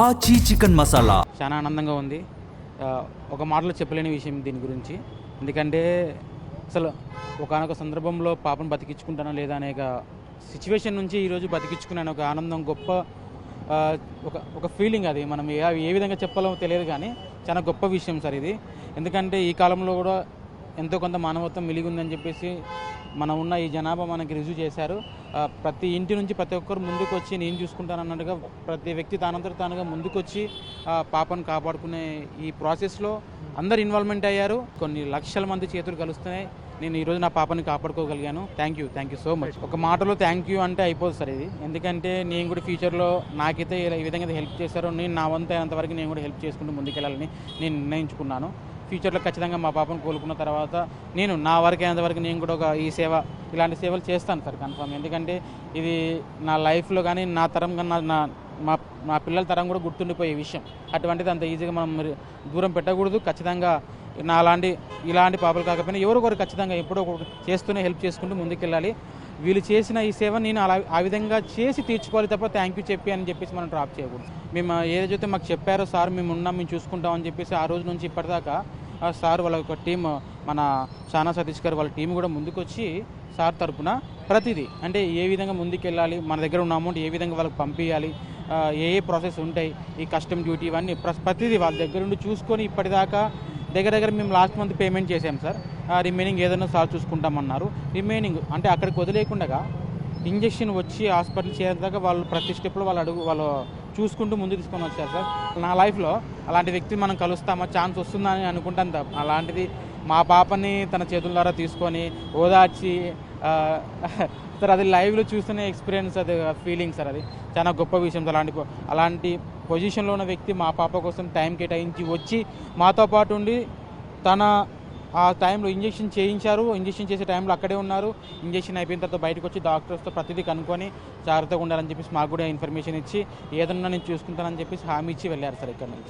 ఆచి చికెన్ మసాలా చాలా ఆనందంగా ఉంది. ఒక మాటలో చెప్పలేని విషయం దీని గురించి. ఎందుకంటే అసలు ఒకానొక సందర్భంలో పాపను బతికించుకుంటానా లేదా అనే సిచ్యువేషన్ నుంచి ఈరోజు బతికించుకున్నాను. ఒక ఆనందం, గొప్ప ఒక ఫీలింగ్. అది మనం ఏ విధంగా చెప్పాలో తెలియదు, కానీ చాలా గొప్ప విషయం సార్ ఇది. ఎందుకంటే ఈ కాలంలో కూడా ఎంతో కొంత మానవత్వం మిలిగి ఉందని చెప్పేసి మనం ఉన్న ఈ జనాభా మనకి రుజువు చేశారు. ప్రతి ఇంటి నుంచి ప్రతి ఒక్కరు ముందుకు వచ్చి నేను చూసుకుంటానన్నట్టుగా ప్రతి వ్యక్తి తానంతట తానుగా ముందుకొచ్చి పాపను కాపాడుకునే ఈ ప్రాసెస్లో అందరు ఇన్వాల్వ్మెంట్ అయ్యారు. కొన్ని లక్షల మంది చేతులు కలుస్తున్నాయి. నేను ఈరోజు నా పాపని కాపాడుకోగలిగాను. Thank you so much. ఒక మాటలో థ్యాంక్ యూ అంటే అయిపోదు సార్ ఇది. ఎందుకంటే నేను కూడా ఫ్యూచర్లో నాకైతే ఈ విధంగా హెల్ప్ చేశారో నేను నా వంతు అయినంతవరకు నేను కూడా హెల్ప్ చేసుకుంటూ ముందుకెళ్ళాలని నేను నిర్ణయించుకున్నాను. ఫ్యూచర్లో ఖచ్చితంగా మా పాపను కోలుకున్న తర్వాత నేను నా వరకు అయినంతవరకు నేను కూడా ఈ సేవ, ఇలాంటి సేవలు చేస్తాను సార్ కన్ఫర్మ్. ఎందుకంటే ఇది నా లైఫ్లో కానీ నా తరం కన్నా మా పిల్లల తరం కూడా గుర్తుండిపోయే విషయం. అటువంటిది అంత ఈజీగా మనం దూరం పెట్టకూడదు. ఖచ్చితంగా ఇలాంటి పాపలు కాకపోయినా ఎవరొకరు ఖచ్చితంగా ఎప్పుడో చేస్తూనే హెల్ప్ చేసుకుంటూ ముందుకెళ్ళాలి. వీళ్ళు చేసిన ఈ సేవ నేను ఆ విధంగా చేసి తీర్చుకోవాలి తప్ప థ్యాంక్ యూ అని చెప్పేసి మనం డ్రాప్ చేయకూడదు. మేము ఏదైతే మాకు చెప్పారో సార్ మేము ఉన్నాం, మేము చూసుకుంటామని చెప్పేసి ఆ రోజు నుంచి ఇప్పటిదాకా సార్ వాళ్ళ ఒక టీం, మన షానా సతీష్ గారు వాళ్ళ టీం కూడా ముందుకొచ్చి సార్ తరపున ప్రతిదీ అంటే ఏ విధంగా ముందుకెళ్ళాలి, మన దగ్గర ఉన్న అమౌంట్ ఏ విధంగా వాళ్ళకి పంపించాలి, ఏ ప్రాసెస్ ఉంటాయి, ఈ కస్టమ్ డ్యూటీ ఇవన్నీ ప్రతిదీ వాళ్ళ దగ్గర నుండి చూసుకొని ఇప్పటిదాకా దగ్గర మేము లాస్ట్ మంత్ పేమెంట్ చేసాం సార్. రిమైనింగ్ ఏదైనా సార్ చూసుకుంటామన్నారు. రిమైనింగ్ అంటే అక్కడికి వదిలేకుండా ఇంజక్షన్ వచ్చి హాస్పిటల్ చేరేదాకా వాళ్ళు ప్రతి స్టెప్లో వాళ్ళు చూసుకుంటూ ముందు తీసుకొని వచ్చారు సార్. నా లైఫ్లో అలాంటి వ్యక్తిని మనం కలుస్తామా, ఛాన్స్ వస్తుందని అనుకుంటాను తప్ప అలాంటిది మా పాపని తన చేతుల ద్వారా తీసుకొని ఓదార్చి సార్ అది లైవ్లో చూస్తున్న ఎక్స్పీరియన్స్, అది ఫీలింగ్ సార్. అది చాలా గొప్ప విషయం. అలాంటి పొజిషన్లో ఉన్న వ్యక్తి మా పాప కోసం టైం కేటాయించి వచ్చి మాతో పాటు ఉండి తన ఆ టైంలో ఇంజక్షన్ చేయించారు. ఇంజక్షన్ చేసే టైంలో అక్కడే ఉన్నారు. ఇంజక్షన్ అయిపోయిన తర్వాత బయటకు వచ్చి డాక్టర్స్తో ప్రతిదీ కనుక్కొని జాగ్రత్తగా ఉండాలని చెప్పేసి మాకు కూడా ఇన్ఫర్మేషన్ ఇచ్చి ఏదన్నా నేను చూసుకుంటానని చెప్పేసి హామీ ఇచ్చి వెళ్ళారు సార్ ఇక్కడ నుంచి.